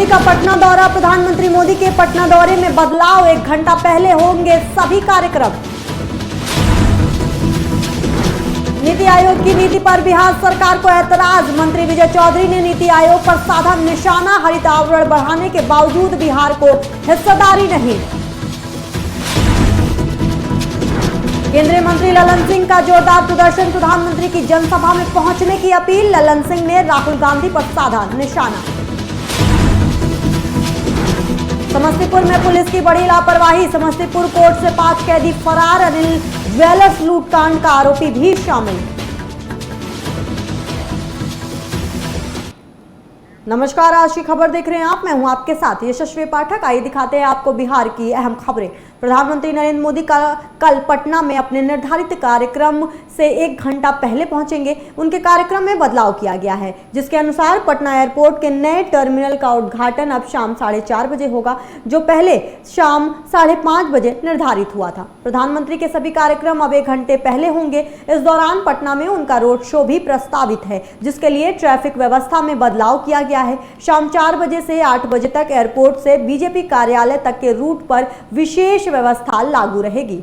मोदी का पटना दौरा। प्रधानमंत्री मोदी के पटना दौरे में बदलाव, 1 घंटा पहले होंगे सभी कार्यक्रम। नीति आयोग की नीति पर बिहार सरकार को ऐतराज। मंत्री विजय चौधरी ने नीति आयोग पर साधा निशाना। हरित आवरण बढ़ाने के बावजूद बिहार को हिस्सेदारी नहीं। केंद्रीय मंत्री ललन सिंह का जोरदार प्रदर्शन। प्रधानमंत्री की जनसभा में पहुंचने की अपील। ललन सिंह ने राहुल गांधी पर साधा निशाना। समस्तीपुर में पुलिस की बड़ी लापरवाही। समस्तीपुर कोर्ट से 5 कैदी फरार। अनिल ज्वेलर्स लूटकांड का आरोपी भी शामिल। नमस्कार, आज की खबर देख रहे हैं आप। मैं हूं आपके साथ यशस्वी पाठक। आइए दिखाते हैं आपको बिहार की अहम खबरें। प्रधानमंत्री नरेंद्र मोदी का कल पटना में अपने निर्धारित कार्यक्रम से 1 घंटा पहले पहुंचेंगे। उनके कार्यक्रम में बदलाव किया गया है, जिसके अनुसार पटना एयरपोर्ट के नए टर्मिनल का उद्घाटन अब शाम 4:30 बजे होगा, जो पहले शाम 5:30 बजे निर्धारित हुआ था। प्रधानमंत्री के सभी कार्यक्रम अब 1 घंटे पहले होंगे। इस दौरान पटना में उनका रोड शो भी प्रस्तावित है, जिसके लिए ट्रैफिक व्यवस्था में बदलाव किया गया है। शाम 4 बजे से 8 बजे तक एयरपोर्ट से बीजेपी कार्यालय तक के रूट पर विशेष व्यवस्था लागू रहेगी।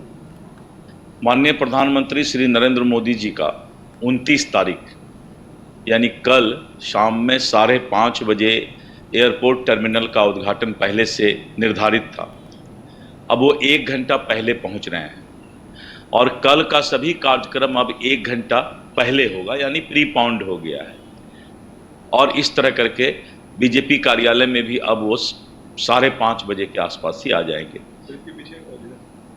माननीय प्रधानमंत्री श्री नरेंद्र मोदी जी का 29 तारीख यानी कल शाम में 5:30 बजे एयरपोर्ट टर्मिनल का उद्घाटन पहले से निर्धारित था। अब वो 1 घंटा पहले पहुंच रहे हैं और कल का सभी कार्यक्रम अब 1 घंटा पहले होगा, यानी प्रीपाउंड हो गया है। और इस तरह करके बीजेपी कार्यालय में भी अब वो 5:30 बजे के आसपास ही आ जाएंगे।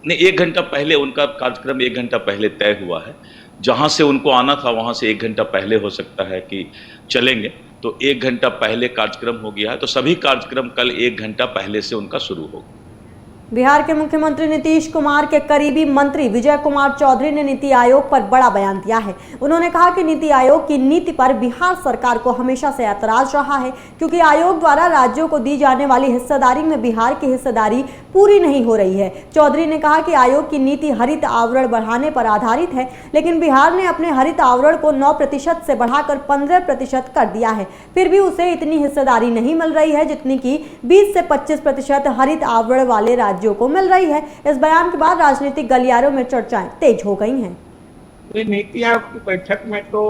नहीं, 1 घंटा पहले उनका कार्यक्रम 1 घंटा पहले तय हुआ है। जहां से उनको आना था वहां से 1 घंटा पहले हो सकता है कि चलेंगे, तो 1 घंटा पहले कार्यक्रम हो गया है। तो सभी कार्यक्रम कल 1 घंटा पहले से उनका शुरू होगा। बिहार के मुख्यमंत्री नीतीश कुमार के करीबी मंत्री विजय कुमार चौधरी ने नीति आयोग पर बड़ा बयान दिया है। उन्होंने कहा कि नीति आयोग की नीति पर बिहार सरकार को हमेशा से ऐतराज रहा है, क्योंकि आयोग द्वारा राज्यों को दी जाने वाली हिस्सेदारी में बिहार की हिस्सेदारी पूरी नहीं हो रही है। चौधरी ने कहा कि आयोग की नीति हरित आवरण बढ़ाने पर आधारित है, लेकिन बिहार ने अपने हरित आवरण को 9% से बढ़ाकर 15% कर दिया है। फिर भी उसे इतनी हिस्सेदारी नहीं मिल रही है जितनी कि 20 से 25% हरित आवरण वाले राज्यों को मिल रही है। इस बयान के बाद राजनीतिक गलियारों में चर्चाएं तेज हो गई हैं। नीति आयोग की बैठक में तो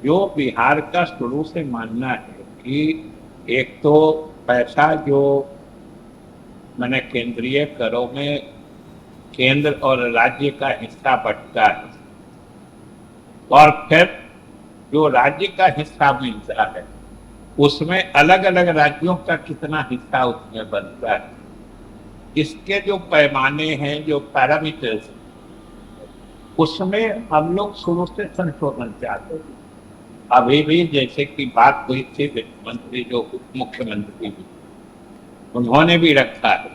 जो बिहार का शुरू से मानना है कि एक तो पैसा जो मैंने केंद्रीय करों में केंद्र और राज्य का हिस्सा बंटता है, और फिर जो राज्य का हिस्सा मिलता है उसमें अलग अलग राज्यों का कितना हिस्सा उसमें बनता है, इसके जो पैमाने हैं, जो पैरामीटर्स, उसमें हम लोग शुरू से संशोधन चाहते हैं। अभी भी जैसे कि बात हुई थी वित्त मंत्री जो उप मुख्यमंत्री भी, उन्होंने भी रखा है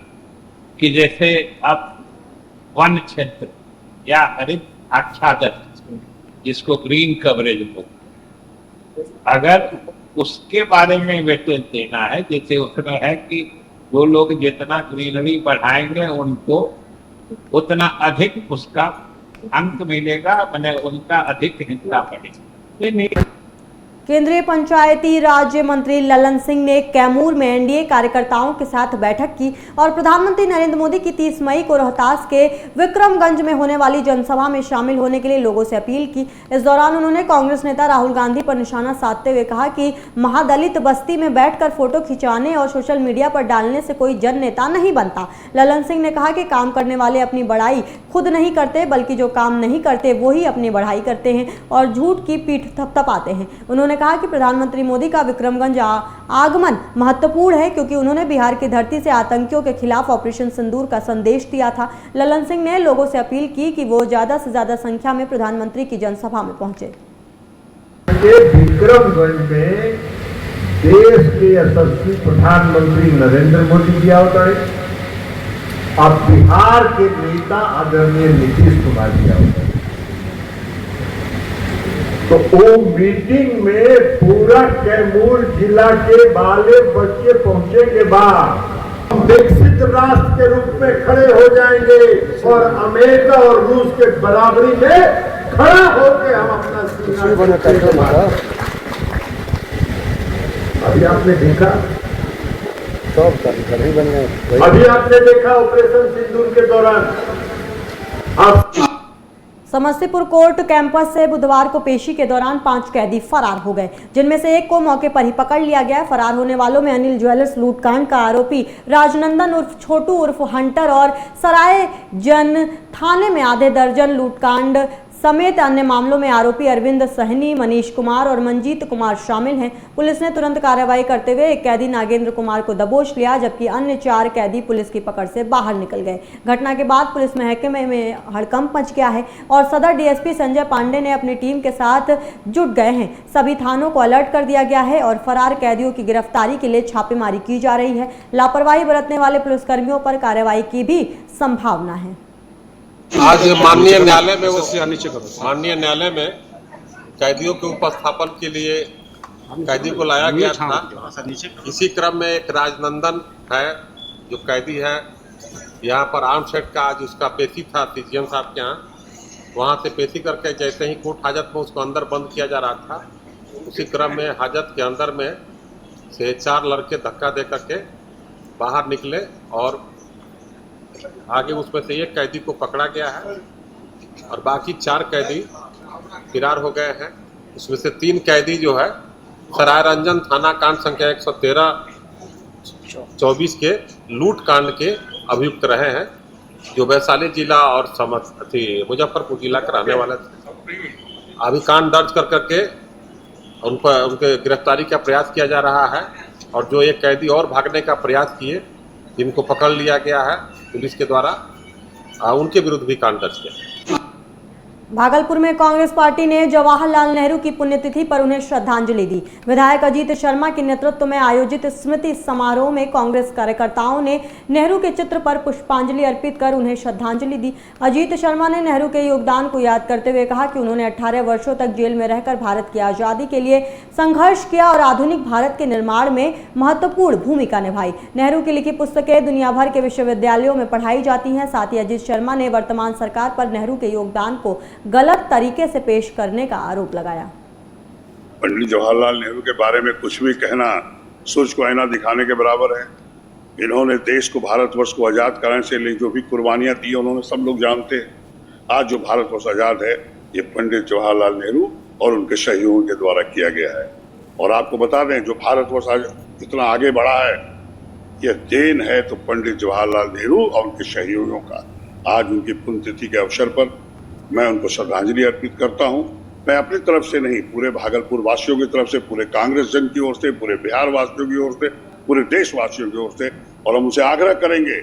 कि जैसे अब वन क्षेत्र या हरित आच्छादन, जिसको ग्रीन कवरेज हो, अगर उसके बारे में वेटेज देना है, जैसे उसमें है कि जो लोग जितना ग्रीनरी बढ़ाएंगे उनको उतना अधिक उसका अंक मिलेगा, मैंने उनका अधिक हिस्सा बढ़ेगा। केंद्रीय पंचायती राज्य मंत्री ललन सिंह ने कैमूर में एनडीए कार्यकर्ताओं के साथ बैठक की और प्रधानमंत्री नरेंद्र मोदी की 30 मई को रोहतास के विक्रमगंज में होने वाली जनसभा में शामिल होने के लिए लोगों से अपील की। इस दौरान उन्होंने कांग्रेस नेता राहुल गांधी पर निशाना साधते हुए कहा कि महादलित बस्ती में बैठकर फोटो खिंचाने और सोशल मीडिया पर डालने से कोई जन नेता नहीं बनता। ललन सिंह ने कहा कि काम करने वाले अपनी बड़ाई खुद नहीं करते, बल्कि जो काम नहीं करते वो ही अपनी बढ़ाई करते हैं और झूठ की पीठ थपथपाते हैं। उन्होंने कहा कि प्रधानमंत्री मोदी का विक्रमगंज आगमन महत्वपूर्ण है, क्योंकि उन्होंने बिहार की धरती से आतंकियों के खिलाफ ऑपरेशन सिंदूर का संदेश दिया था। ललन सिंह ने लोगों से अपील की कि वो ज्यादा से ज्यादा संख्या में प्रधानमंत्री की जनसभा में पहुंचे। विक्रमगंज में देश के यशस्वी प्रधानमंत्री नरेंद्र मोदी जी अवतरे, अब बिहार के नेता आदरणीय नीतीश कुमार जी अवतरे। तो वो मीटिंग में पूरा कैमूर जिला के बाले बच्चे पहुंचे के बाद विकसित राष्ट्र के रूप में खड़े हो जाएंगे और अमेरिका और रूस के बराबरी में खड़ा होकर हम अपना सीना। अभी आपने देखा सब कभी बन गए। अभी आपने देखा ऑपरेशन सिंदूर के दौरान आप समस्तीपुर कोर्ट कैंपस से बुधवार को पेशी के दौरान 5 कैदी फरार हो गए, जिनमें से एक को मौके पर ही पकड़ लिया गया। फरार होने वालों में अनिल ज्वेलर्स लूटकांड का आरोपी राजनंदन उर्फ छोटू उर्फ हंटर और सराय जन थाने में आधे दर्जन लूटकांड समेत अन्य मामलों में आरोपी अरविंद सहनी, मनीष कुमार और मंजीत कुमार शामिल हैं। पुलिस ने तुरंत कार्रवाई करते हुए एक कैदी नागेंद्र कुमार को दबोच लिया, जबकि अन्य 4 कैदी पुलिस की पकड़ से बाहर निकल गए। घटना के बाद पुलिस महकमे में हड़कंप मच गया है और सदर डीएसपी संजय पांडे ने अपनी टीम के साथ जुट गए हैं। सभी थानों को अलर्ट कर दिया गया है और फरार कैदियों की गिरफ्तारी के लिए छापेमारी की जा रही है। लापरवाही बरतने वाले पुलिसकर्मियों पर कार्रवाई की भी संभावना है। आज माननीय न्यायालय में कैदियों के उपस्थापन के लिए कैदी को लाया गया था। इसी क्रम में एक राजनंदन है जो कैदी है, यहाँ पर आर्मसेट का आज उसका पेशी था सीजीएम साहब के यहाँ। वहाँ से पेशी करके जैसे ही कोर्ट हाजत में उसको अंदर बंद किया जा रहा था, उसी क्रम में हाजत के अंदर में से 4 लड़के धक्का दे करके बाहर निकले और आगे उसमें से एक कैदी को पकड़ा गया है और बाकी 4 कैदी फरार हो गए हैं। उसमें से 3 कैदी जो है सरायरंजन थाना कांड संख्या 113/24 के लूट कांड के अभियुक्त रहे हैं, जो वैशाली जिला और मुजफ्फरपुर जिला के रहने वाले थे। अभी कांड दर्ज कर करके उनके गिरफ्तारी का प्रयास किया जा रहा है और जो एक कैदी और भागने का प्रयास किए जिनको पकड़ लिया गया है पुलिस के द्वारा, उनके विरुद्ध भी कांड दर्ज किया। भागलपुर में कांग्रेस पार्टी ने जवाहरलाल नेहरू की पुण्यतिथि पर उन्हें श्रद्धांजलि दी। विधायक अजीत शर्मा के नेतृत्व में आयोजित स्मृति समारोह में कांग्रेस कार्यकर्ताओं ने नेहरू के चित्र पर पुष्पांजलि अर्पित कर उन्हें श्रद्धांजलि दी। अजीत शर्मा ने नेहरू के योगदान को याद करते हुए कहा कि उन्होंने 18 वर्षों तक जेल में रहकर भारत की आज़ादी के लिए संघर्ष किया और आधुनिक भारत के निर्माण में महत्वपूर्ण भूमिका निभाई। नेहरू की लिखी पुस्तकें दुनिया भर के विश्वविद्यालयों में पढ़ाई जाती हैं। साथ ही अजीत शर्मा ने वर्तमान सरकार पर नेहरू के योगदान को गलत तरीके से पेश करने का आरोप लगाया। पंडित जवाहरलाल नेहरू के बारे में कुछ भी कहना सूरज को आईना दिखाने के बराबर है। इन्होंने देश को, भारतवर्ष को आज़ाद कराने से लिए जो भी कुर्बानियां दी उन्होंने सब लोग जानते हैं। आज जो भारतवर्ष आज़ाद है ये पंडित जवाहरलाल नेहरू और उनके सहयोगियों के द्वारा किया गया है। और आपको बता दें, जो भारतवर्ष आज इतना आगे बढ़ा है यह देन है तो पंडित जवाहरलाल नेहरू और उनके सहयोगियों का। आज उनकी पुण्यतिथि के अवसर पर मैं उनको श्रद्धांजलि अर्पित करता हूं। मैं अपनी तरफ से नहीं, पूरे भागलपुर वासियों की तरफ से, पूरे कांग्रेस जन की ओर से, पूरे बिहार वासियों की ओर से, पूरे देशवासियों की ओर से, और हम उनसे आग्रह करेंगे,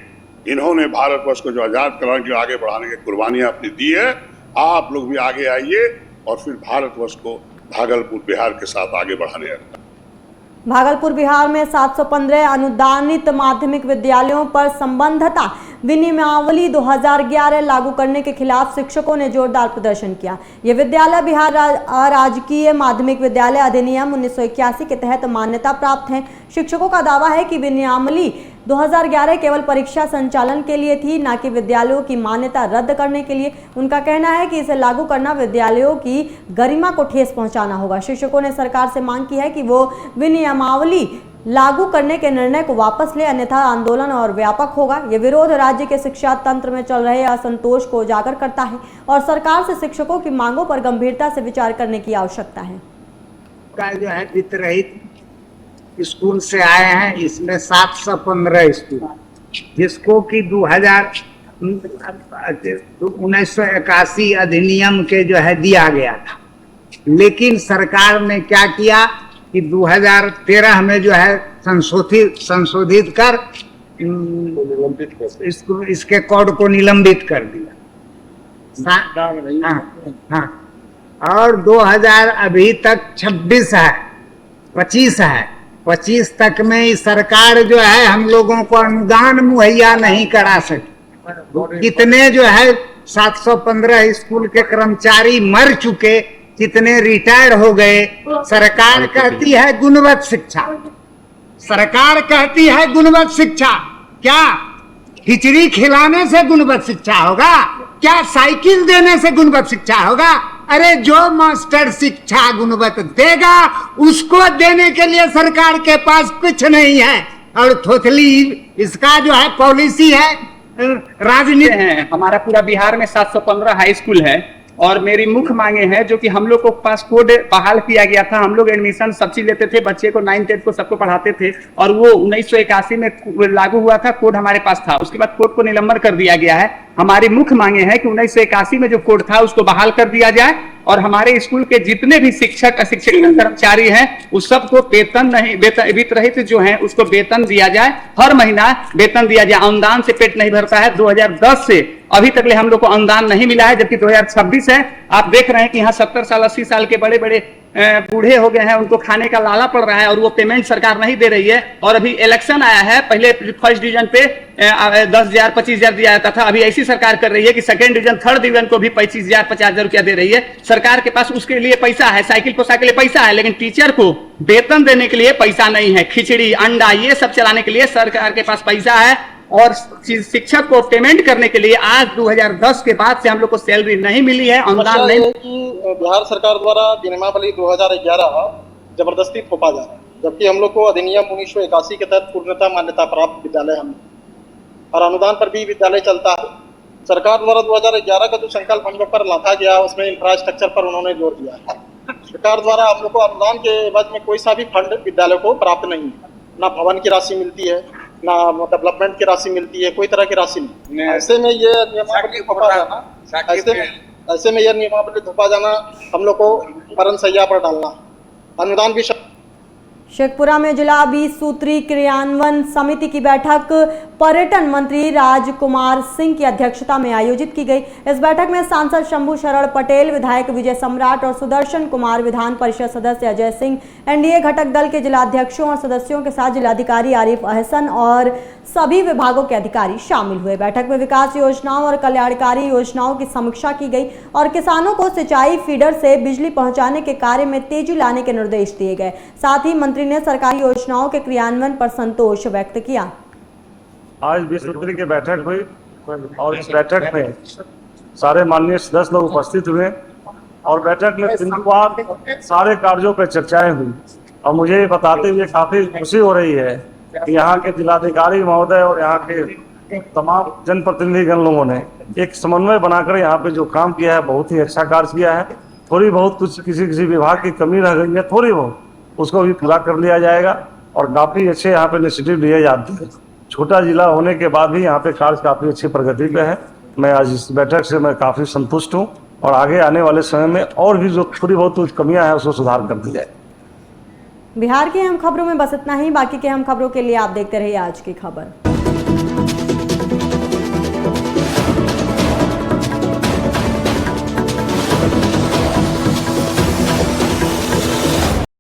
इन्होंने भारतवर्ष को जो आजाद कराने के लिए आगे बढ़ाने की कुर्बानियां अपनी दी है, आप लोग भी आगे आइए और फिर भारतवर्ष को भागलपुर बिहार के साथ आगे बढ़ाने हैं। भागलपुर बिहार में 715 अनुदानित माध्यमिक विद्यालयों पर संबद्धता विनियमावली 2011 लागू करने के खिलाफ शिक्षकों ने जोरदार प्रदर्शन किया। ये विद्यालय बिहार राजकीय माध्यमिक विद्यालय अधिनियम 1981 के तहत मान्यता प्राप्त हैं। शिक्षकों का दावा है कि विनियमावली 2011 केवल परीक्षा संचालन के लिए थी, न कि विद्यालयों की मान्यता रद्द करने के लिए। उनका कहना है कि इसे लागू करना विद्यालयों की गरिमा को ठेस पहुंचाना होगा। शिक्षकों ने सरकार से मांग की है कि वो विनियमावली लागू करने के निर्णय को वापस ले, अन्यथा आंदोलन और व्यापक होगा। ये विरोध राज्य के शिक्षा तंत्र में चल रहे असंतोष को उजागर करता है और सरकार से शिक्षकों की मांगों पर गंभीरता से विचार करने की आवश्यकता है। का जो है वित्त रहित स्कूल से आए हैं, इसमें 715 स्कूल, जिसको कि 1981 अधिनियम के जो है दिया गया था। लेकिन सरकार ने क्या किया कि 2013 में जो है संशोधित कर इसके कोड को निलंबित कर दिया। हाँ, और 2000 अभी तक 26 है, 25 तक में सरकार जो है हम लोगों को अनुदान मुहैया नहीं करा सकी। कितने जो है 715 स्कूल के कर्मचारी मर चुके, कितने रिटायर हो गए। सरकार कहती है गुणवत्ता शिक्षा, सरकार कहती है गुणवत्ता शिक्षा। क्या खिचड़ी खिलाने से गुणवत्ता शिक्षा होगा? क्या साइकिल देने से गुणवत्ता शिक्षा होगा? अरे जो मास्टर शिक्षा गुणवत्ता देगा उसको देने के लिए सरकार के पास कुछ नहीं है। और थोथली इसका जो है पॉलिसी है राजनीति हैं। हमारा पूरा बिहार में 715 हाई स्कूल है और मेरी मुख्य मांगे हैं जो कि हम लोग को पास कोड बहाल किया गया था। हम लोग एडमिशन सब चीज लेते थे, बच्चे को 9 10 को सबको पढ़ाते थे और वो 1981 में लागू हुआ था, कोड हमारे पास था। उसके बाद कोड को निलंबन कर दिया गया है। हमारी मुख्य मांगे हैं कि 1981 में जो कोड था उसको बहाल कर दिया जाए और हमारे स्कूल के जितने भी शिक्षक अशिक्षक कर्मचारी हैं उस सबको वेतन नहीं वित्तरहित जो है उसको वेतन दिया जाए, हर महीना वेतन दिया जाए। अनुदान से पेट नहीं भरता है। 2010 से अभी तक ले हम लोग को अनुदान नहीं मिला है, जबकि 2026 है। आप देख रहे हैं कि यहाँ 70 साल 80 साल के बड़े बड़े बूढ़े हो गए हैं, उनको खाने का लाला पड़ रहा है और वो पेमेंट सरकार नहीं दे रही है। और अभी इलेक्शन आया है, पहले फर्स्ट डिवीजन पे 10,000 25,000 दिया जाता था। अभी ऐसी सरकार कर रही है कि सेकंड डिवीजन थर्ड डिवीजन को भी 25,000 50,000 रुपया दे रही है। सरकार के पास उसके लिए पैसा है, साइकिल पोसा के लिए पैसा है, लेकिन टीचर को वेतन देने के लिए पैसा नहीं है। खिचड़ी अंडा ये सब चलाने के लिए सरकार के पास पैसा है और शिक्षक को पेमेंट करने के लिए आज 2010 के बाद से हम लोग को सैलरी नहीं मिली है, अनुदान नहीं। बिहार सरकार द्वारा नियमावली 2011 जबरदस्ती थोपा जा रहा है, जबकि हम लोग को अधिनियम 1981 के तहत पूर्णतः मान्यता प्राप्त विद्यालय हम और अनुदान पर भी विद्यालय चलता है। सरकार द्वारा 2011 का जो संकल्प हम लोग पर लाथा गया उसमें इंफ्रास्ट्रक्चर पर उन्होंने जोर दिया है। सरकार द्वारा हम लोग को अनुदान के एवज में कोई सा भी फंड विद्यालय को प्राप्त नहीं है, ना भवन की राशि मिलती है, ना डेवलपमेंट की राशि मिलती है, कोई तरह की राशि नहीं। ऐसे में ये नियमावली थोपा जाना, ऐसे में यह नियमावली थोपा जाना हम लोग को मरण सैया पर डालना। अनुदान भी शेखपुरा में जिला 20 सूत्री क्रियान्वयन समिति की बैठक पर्यटन मंत्री राजकुमार सिंह की अध्यक्षता में आयोजित की गई। इस बैठक में सांसद शंभू शरण पटेल, विधायक विजय सम्राट और सुदर्शन कुमार, विधान परिषद सदस्य अजय सिंह, एनडीए घटक दल के जिलाध्यक्षों और सदस्यों के साथ जिलाधिकारी आरिफ अहसन और सभी विभागों के अधिकारी शामिल हुए। बैठक में विकास योजनाओं और कल्याणकारी योजनाओं की समीक्षा की गई और किसानों को सिंचाई फीडर से बिजली पहुंचाने के कार्य में तेजी लाने के निर्देश दिए गए। साथ ही मंत्री ने सरकारी योजनाओं के क्रियान्वयन पर संतोष व्यक्त किया। आज 20 सूत्री की बैठक हुई और इस बैठक में सारे माननीय सदस्य लोग उपस्थित हुए और बैठक में बिंदुवार सारे कार्यों पर चर्चाएं हुई और मुझे बताते हुए काफी खुशी हो रही है कि यहाँ के जिलाधिकारी महोदय और यहाँ के तमाम जनप्रतिनिधिगण लोगों ने एक समन्वय बनाकर यहाँ पे जो काम किया है बहुत ही अच्छा कार्य किया है। थोड़ी बहुत कुछ किसी विभाग की कमी रह गई है, थोड़ी बहुत उसको भी पूरा कर लिया जाएगा और काफी अच्छे यहाँ पे इनिशिएटिव लिए जाते हैं। छोटा जिला होने के बाद भी यहाँ पे कार्य काफी अच्छी प्रगति पे है। मैं आज इस बैठक से मैं काफी संतुष्ट हूँ और आगे आने वाले समय में और भी जो थोड़ी बहुत कमियां हैं उसको सुधार कर दी जाए। बिहार की अहम खबरों में बस इतना ही। बाकी के अहम खबरों के लिए आप देखते रहिए आज की खबर।